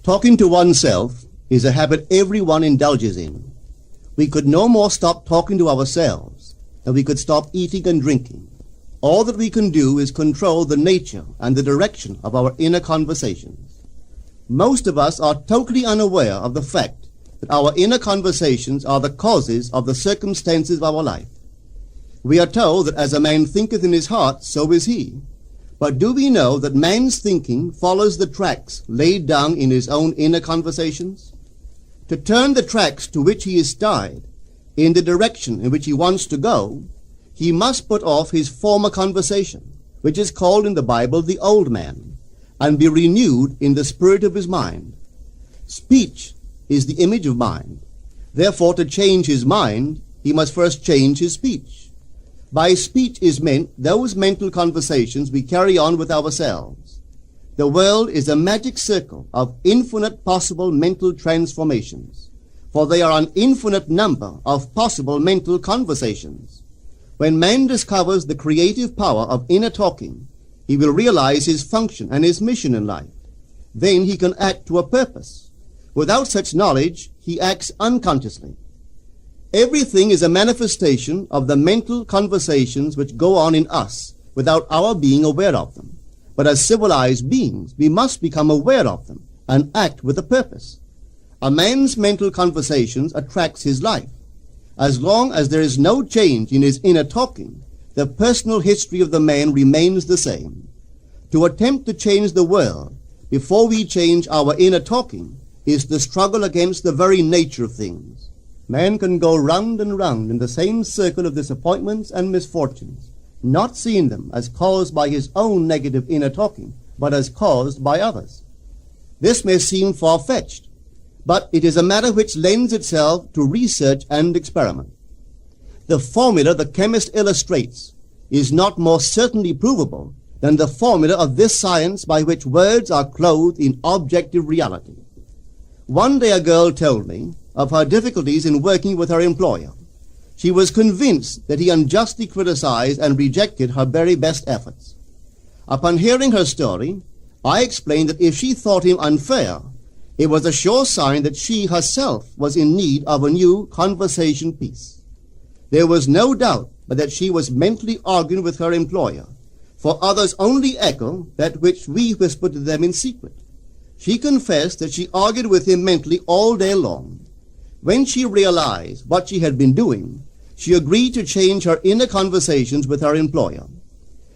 Talking to oneself is a habit everyone indulges in. We could no more stop talking to ourselves than we could stop eating and drinking. All that we can do is control the nature and the direction of our inner conversations. Most of us are totally unaware of the fact that our inner conversations are the causes of the circumstances of our life. We are told that as a man thinketh in his heart, so is he. But do we know that man's thinking follows the tracks laid down in his own inner conversations? To turn the tracks to which he is tied in the direction in which he wants to go, he must put off his former conversation, which is called in the Bible the old man, and be renewed in the spirit of his mind. Speech is the image of mind. Therefore, to change his mind, he must first change his speech. By speech is meant those mental conversations we carry on with ourselves. The world is a magic circle of infinite possible mental transformations, for there are an infinite number of possible mental conversations. When man discovers the creative power of inner talking, he will realize his function and his mission in life. Then he can act to a purpose. Without such knowledge, he acts unconsciously. Everything is a manifestation of the mental conversations which go on in us without our being aware of them. But as civilized beings, we must become aware of them and act with a purpose. A man's mental conversations attracts his life. As long as there is no change in his inner talking, the personal history of the man remains the same. To attempt to change the world before we change our inner talking is the struggle against the very nature of things. Man can go round and round in the same circle of disappointments and misfortunes, not seeing them as caused by his own negative inner talking, but as caused by others. This may seem far-fetched, but it is a matter which lends itself to research and experiment. The formula the chemist illustrates is not more certainly provable than the formula of this science by which words are clothed in objective reality. One day a girl told me of her difficulties in working with her employer. She was convinced that he unjustly criticized and rejected her very best efforts. Upon hearing her story, I explained that if she thought him unfair, it was a sure sign that she herself was in need of a new conversation piece. There was no doubt but that she was mentally arguing with her employer, for others only echo that which we whisper to them in secret. She confessed that she argued with him mentally all day long. When she realized what she had been doing, she agreed to change her inner conversations with her employer.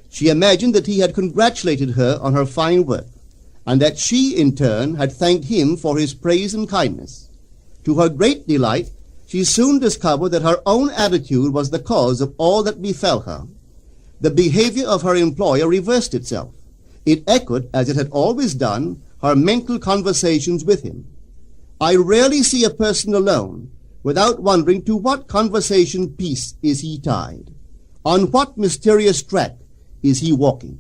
She imagined that he had congratulated her on her fine work, and that she, in turn, had thanked him for his praise and kindness. To her great delight, she soon discovered that her own attitude was the cause of all that befell her. The behavior of her employer reversed itself. It echoed, as it had always done, her mental conversations with him. I rarely see a person alone without wondering to what conversation piece is he tied. On what mysterious track is he walking?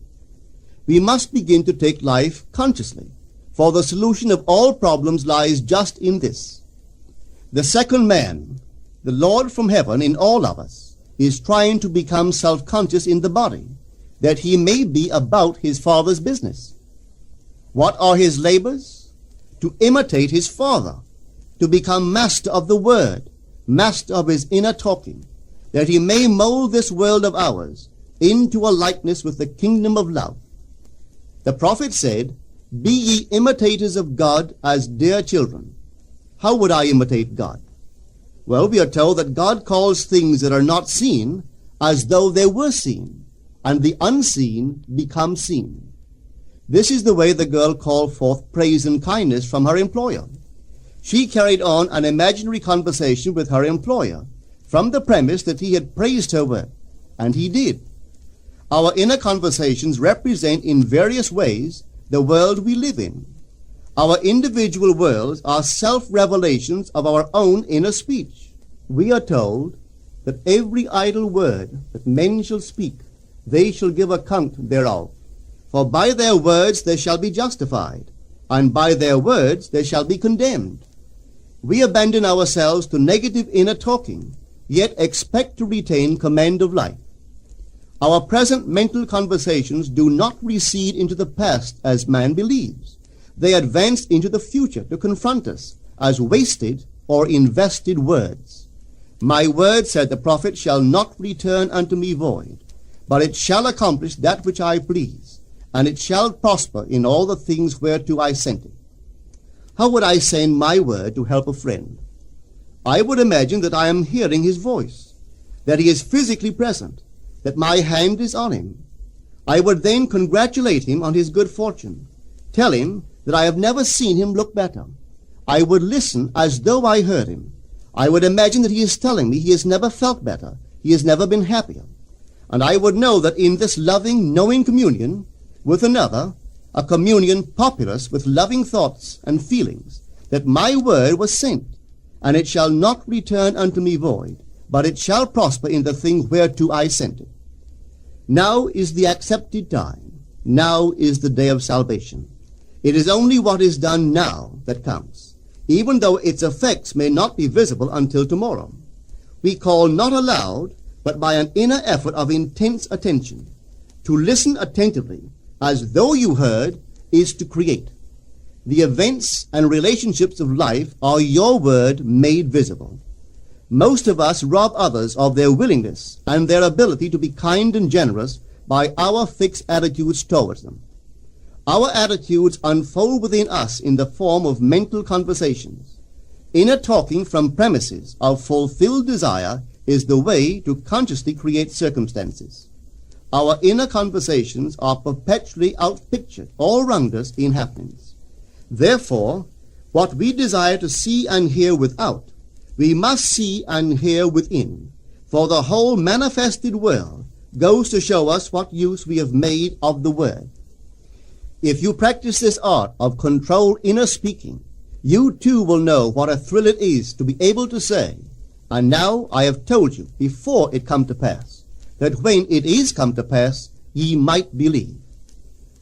We must begin to take life consciously, for the solution of all problems lies just in this. The second man, the Lord from heaven in all of us, is trying to become self-conscious in the body, that he may be about his Father's business. What are his labors? To imitate his Father, to become master of the Word, master of his inner talking, that he may mold this world of ours into a likeness with the kingdom of love. The prophet said, "Be ye imitators of God as dear children." How would I imitate God? Well, we are told that God calls things that are not seen as though they were seen, and the unseen become seen. This is the way the girl called forth praise and kindness from her employer. She carried on an imaginary conversation with her employer from the premise that he had praised her work, and he did. Our inner conversations represent in various ways the world we live in. Our individual worlds are self-revelations of our own inner speech. We are told that every idle word that men shall speak, they shall give account thereof. For by their words they shall be justified, and by their words they shall be condemned. We abandon ourselves to negative inner talking, yet expect to retain command of life. Our present mental conversations do not recede into the past as man believes, They advanced into the future to confront us as wasted or invested words. My word, said the prophet, shall not return unto me void, but it shall accomplish that which I please, and it shall prosper in all the things whereto I sent it. How would I send my word to help a friend? I would imagine that I am hearing his voice, that he is physically present, that my hand is on him. I would then congratulate him on his good fortune, tell him that I have never seen him look better. I would listen as though I heard him. I would imagine that he is telling me he has never felt better, he has never been happier. And I would know that in this loving, knowing communion with another, a communion populous with loving thoughts and feelings, that my word was sent, and it shall not return unto me void, but it shall prosper in the thing whereto I sent it. Now is the accepted time. Now is the day of salvation. It is only what is done now that counts, even though its effects may not be visible until tomorrow. We call not aloud, but by an inner effort of intense attention. To listen attentively, as though you heard, is to create. The events and relationships of life are your word made visible. Most of us rob others of their willingness and their ability to be kind and generous by our fixed attitudes towards them. Our attitudes unfold within us in the form of mental conversations. Inner talking from premises of fulfilled desire is the way to consciously create circumstances. Our inner conversations are perpetually outpictured all around us in happenings. Therefore, what we desire to see and hear without, we must see and hear within, for the whole manifested world goes to show us what use we have made of the word. If you practice this art of controlled inner speaking, you too will know what a thrill it is to be able to say, and now I have told you before it come to pass, that when it is come to pass, ye might believe.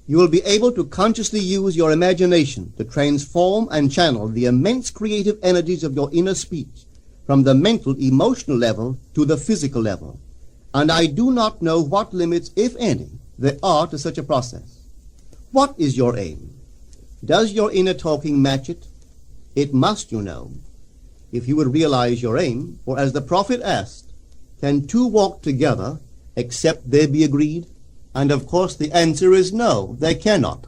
You will be able to consciously use your imagination to transform and channel the immense creative energies of your inner speech from the mental, emotional level to the physical level. And I do not know what limits, if any, there are to such a process. What is your aim? Does your inner talking match it? It must, you know. If you would realize your aim, for as the prophet asked, can two walk together except they be agreed? And of course the answer is no, they cannot.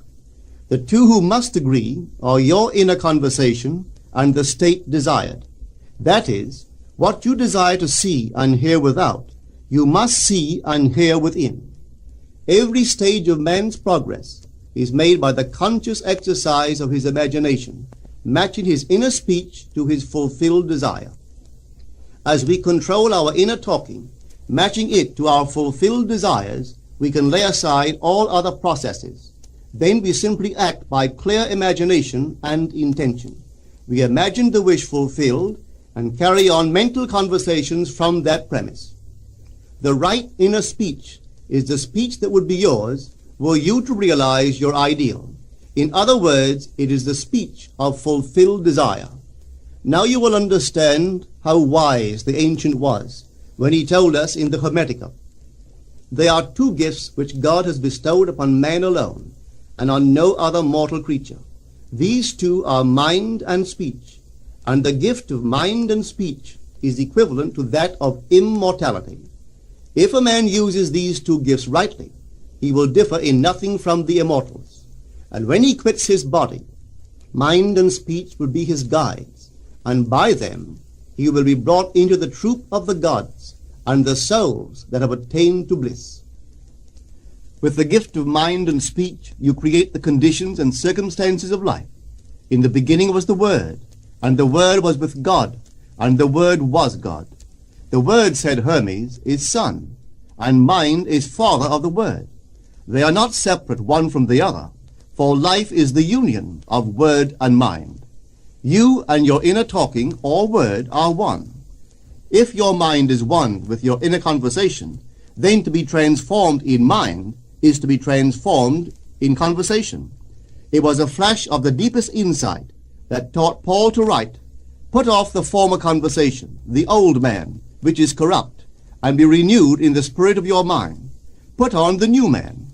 The two who must agree are your inner conversation and the state desired. That is, what you desire to see and hear without, you must see and hear within. Every stage of man's progress is made by the conscious exercise of his imagination, matching his inner speech to his fulfilled desire. As we control our inner talking, matching it to our fulfilled desires, we can lay aside all other processes. Then we simply act by clear imagination and intention. We imagine the wish fulfilled and carry on mental conversations from that premise. The right inner speech is the speech that would be yours were you to realize your ideal. In other words, it is the speech of fulfilled desire. Now you will understand how wise the ancient was when he told us in the Hermetica, there are two gifts which God has bestowed upon man alone, and on no other mortal creature. These two are mind and speech, and the gift of mind and speech is equivalent to that of immortality. If a man uses these two gifts rightly, he will differ in nothing from the immortals. And when he quits his body, mind and speech will be his guides, and by them he will be brought into the troop of the gods and the souls that have attained to bliss. With the gift of mind and speech, you create the conditions and circumstances of life. In the beginning was the Word, and the Word was with God, and the Word was God. The Word, said Hermes, is Son, and mind is Father of the Word. They are not separate one from the other, for life is the union of word and mind. You and your inner talking or word are one. If your mind is one with your inner conversation, then to be transformed in mind is to be transformed in conversation. It was a flash of the deepest insight that taught Paul to write, put off the former conversation, the old man, which is corrupt, and be renewed in the spirit of your mind. Put on the new man.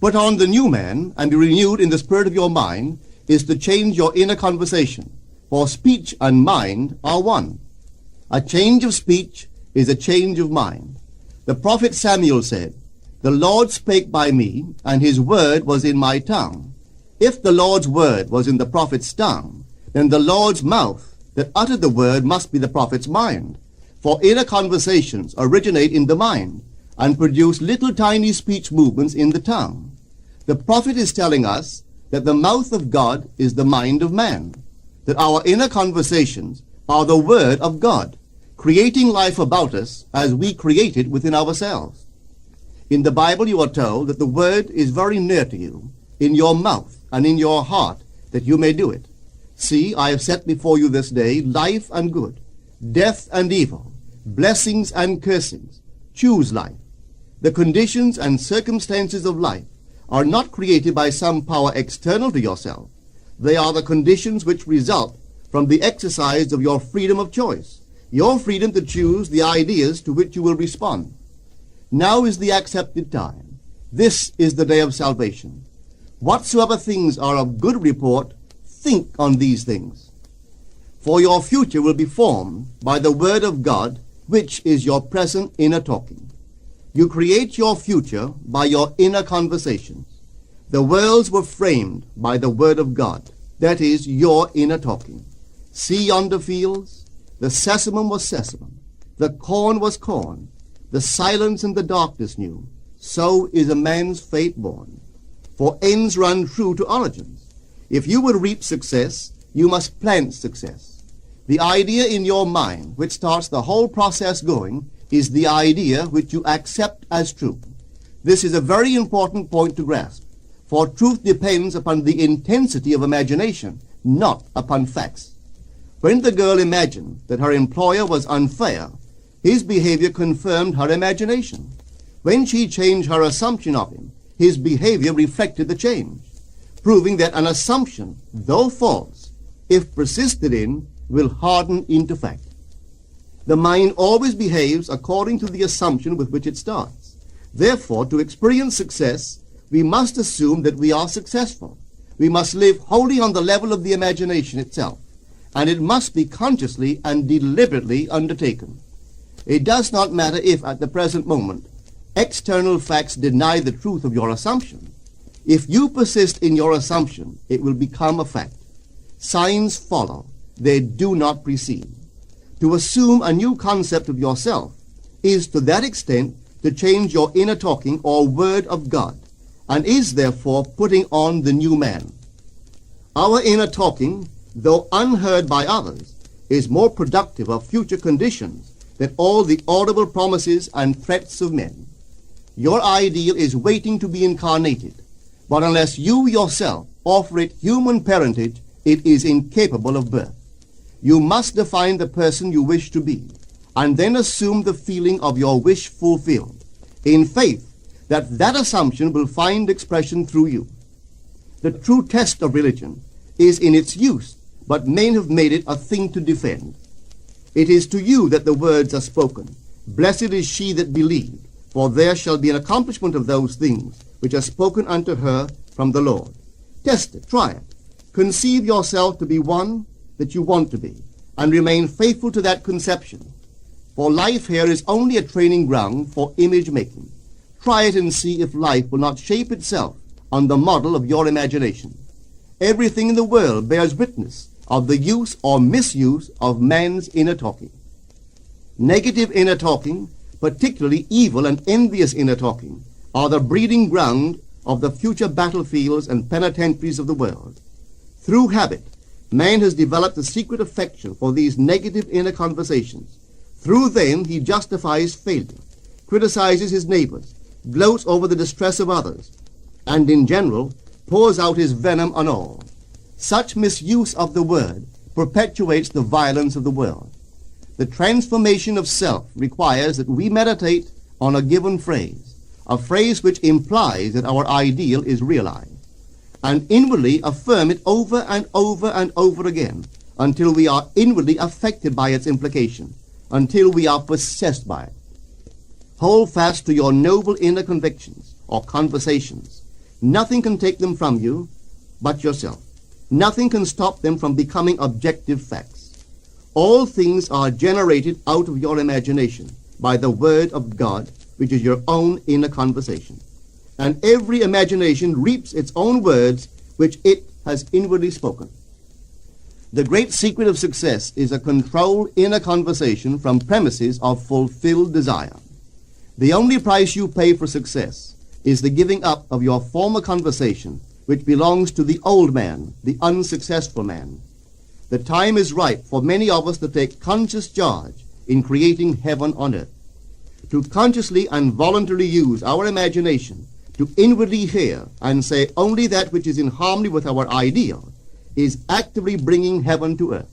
Put on the new man, and be renewed in the spirit of your mind, is to change your inner conversation, for speech and mind are one. A change of speech is a change of mind. The prophet Samuel said, "The Lord spake by me, and his word was in my tongue." If the Lord's word was in the prophet's tongue, then the Lord's mouth that uttered the word must be the prophet's mind. For inner conversations originate in the mind and produce little tiny speech movements in the tongue. The prophet is telling us that the mouth of God is the mind of man, that our inner conversations are the word of God, creating life about us as we create it within ourselves. In the Bible you are told that the word is very near to you, in your mouth and in your heart, that you may do it. See, I have set before you this day life and good, death and evil, blessings and cursings. Choose life. The conditions and circumstances of life are not created by some power external to yourself. They are the conditions which result from the exercise of your freedom of choice, your freedom to choose the ideas to which you will respond. Now is the accepted time. This is the day of salvation. Whatsoever things are of good report, think on these things. For your future will be formed by the word of God, which is your present inner talking. You create your future by your inner conversations. The worlds were framed by the word of God, that is, your inner talking. See yonder fields? The sesamum was sesamum, the corn was corn, the silence and the darkness knew. So is a man's fate born. For ends run true to origins. If you would reap success, you must plant success. The idea in your mind which starts the whole process going is the idea which you accept as true. This is a very important point to grasp, for truth depends upon the intensity of imagination, not upon facts. When the girl imagined that her employer was unfair, his behavior confirmed her imagination. When she changed her assumption of him, his behavior reflected the change, proving that an assumption, though false, if persisted in, will harden into fact. The mind always behaves according to the assumption with which it starts. Therefore, to experience success, we must assume that we are successful. We must live wholly on the level of the imagination itself, and it must be consciously and deliberately undertaken. It does not matter if, at the present moment, external facts deny the truth of your assumption. If you persist in your assumption, it will become a fact. Signs follow, they do not precede. To assume a new concept of yourself is to that extent to change your inner talking or word of God, and is therefore putting on the new man. Our inner talking, though unheard by others, is more productive of future conditions than all the audible promises and threats of men. Your ideal is waiting to be incarnated, but unless you yourself offer it human parentage, it is incapable of birth. You must define the person you wish to be, and then assume the feeling of your wish fulfilled, in faith that that assumption will find expression through you. The true test of religion is in its use, but men have made it a thing to defend. It is to you that the words are spoken. Blessed is she that believed, for there shall be an accomplishment of those things which are spoken unto her from the Lord. Test it, try it. Conceive yourself to be one that you want to be, and remain faithful to that conception. For life here is only a training ground for image making. Try it and see if life will not shape itself on the model of your imagination. Everything in the world bears witness of the use or misuse of man's inner talking. Negative inner talking, particularly evil and envious inner talking, are the breeding ground of the future battlefields and penitentiaries of the world. Through habit, man has developed a secret affection for these negative inner conversations. Through them he justifies failure, criticizes his neighbors, gloats over the distress of others, and in general pours out his venom on all. Such misuse of the word perpetuates the violence of the world. The transformation of self requires that we meditate on a given phrase, a phrase which implies that our ideal is realized, and inwardly affirm it over and over and over again until we are inwardly affected by its implication, until we are possessed by it. Hold fast to your noble inner convictions or conversations. Nothing can take them from you but yourself. Nothing can stop them from becoming objective facts. All things are generated out of your imagination by the Word of God, which is your own inner conversation. And every imagination reaps its own words, which it has inwardly spoken. The great secret of success is a controlled inner conversation from premises of fulfilled desire. The only price you pay for success is the giving up of your former conversation, which belongs to the old man, the unsuccessful man. The time is ripe for many of us to take conscious charge in creating heaven on earth. To consciously and voluntarily use our imagination to inwardly hear and say only that which is in harmony with our ideal is actively bringing heaven to earth.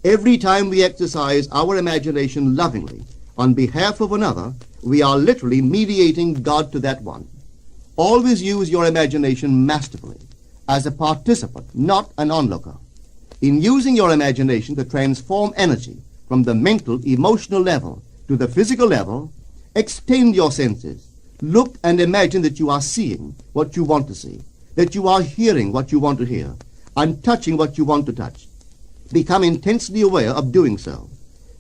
Every time we exercise our imagination lovingly on behalf of another, we are literally mediating God to that one. Always use your imagination masterfully, as a participant, not an onlooker. In using your imagination to transform energy from the mental, emotional level to the physical level, extend your senses. Look and imagine that you are seeing what you want to see, that you are hearing what you want to hear, and touching what you want to touch. Become intensely aware of doing so.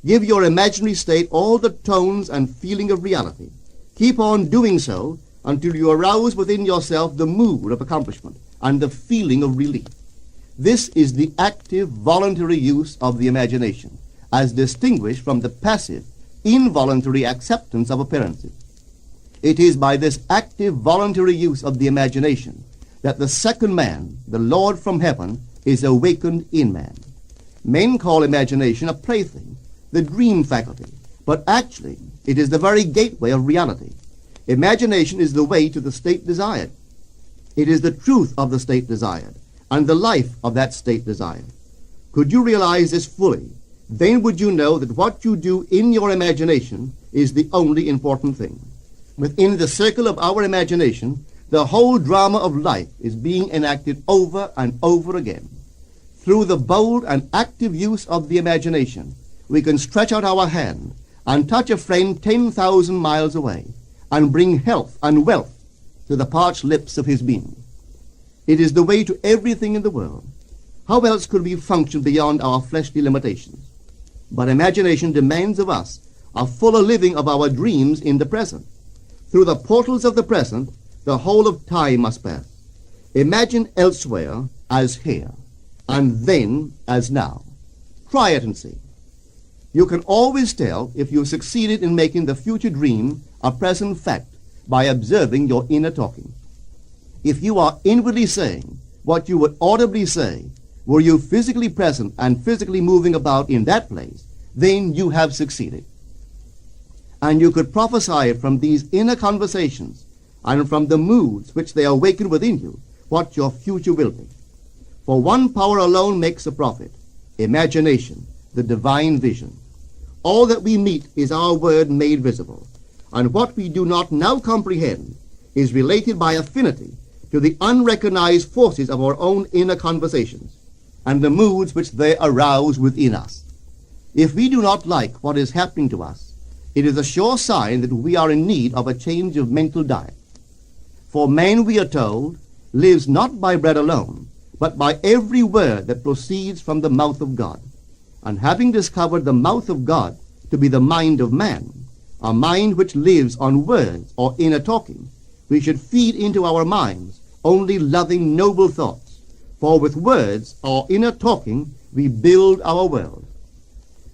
Give your imaginary state all the tones and feeling of reality. Keep on doing so until you arouse within yourself the mood of accomplishment and the feeling of relief. This is the active, voluntary use of the imagination, as distinguished from the passive, involuntary acceptance of appearances. It is by this active, voluntary use of the imagination that the second man, the Lord from heaven, is awakened in man. Men call imagination a plaything, the dream faculty, but actually it is the very gateway of reality. Imagination is the way to the state desired. It is the truth of the state desired, and the life of that state desired. Could you realize this fully, then would you know that what you do in your imagination is the only important thing. Within the circle of our imagination, the whole drama of life is being enacted over and over again. Through the bold and active use of the imagination, we can stretch out our hand and touch a friend 10,000 miles away and bring health and wealth to the parched lips of his being. It is the way to everything in the world. How else could we function beyond our fleshly limitations? But imagination demands of us a fuller living of our dreams in the present. Through the portals of the present, the whole of time must pass. Imagine elsewhere as here, and then as now. Try it and see. You can always tell if you succeeded in making the future dream a present fact by observing your inner talking. If you are inwardly saying what you would audibly say, were you physically present and physically moving about in that place, then you have succeeded. And you could prophesy from these inner conversations and from the moods which they awaken within you what your future will be. For one power alone makes a prophet, imagination, the divine vision. All that we meet is our word made visible, and what we do not now comprehend is related by affinity to the unrecognized forces of our own inner conversations and the moods which they arouse within us. If we do not like what is happening to us, it is a sure sign that we are in need of a change of mental diet. For man, we are told, lives not by bread alone, but by every word that proceeds from the mouth of God. And having discovered the mouth of God to be the mind of man, a mind which lives on words or inner talking, we should feed into our minds only loving, noble thoughts. For with words or inner talking we build our world.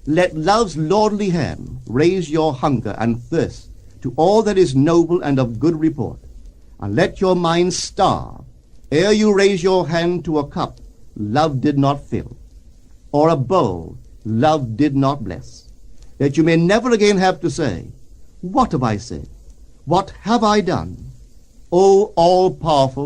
Let love's lordly hand raise your hunger and thirst to all that is noble and of good report, and let your mind starve ere you raise your hand to a cup love did not fill, or a bowl love did not bless, that you may never again have to say, "What have I said? What have I done?" O all-powerful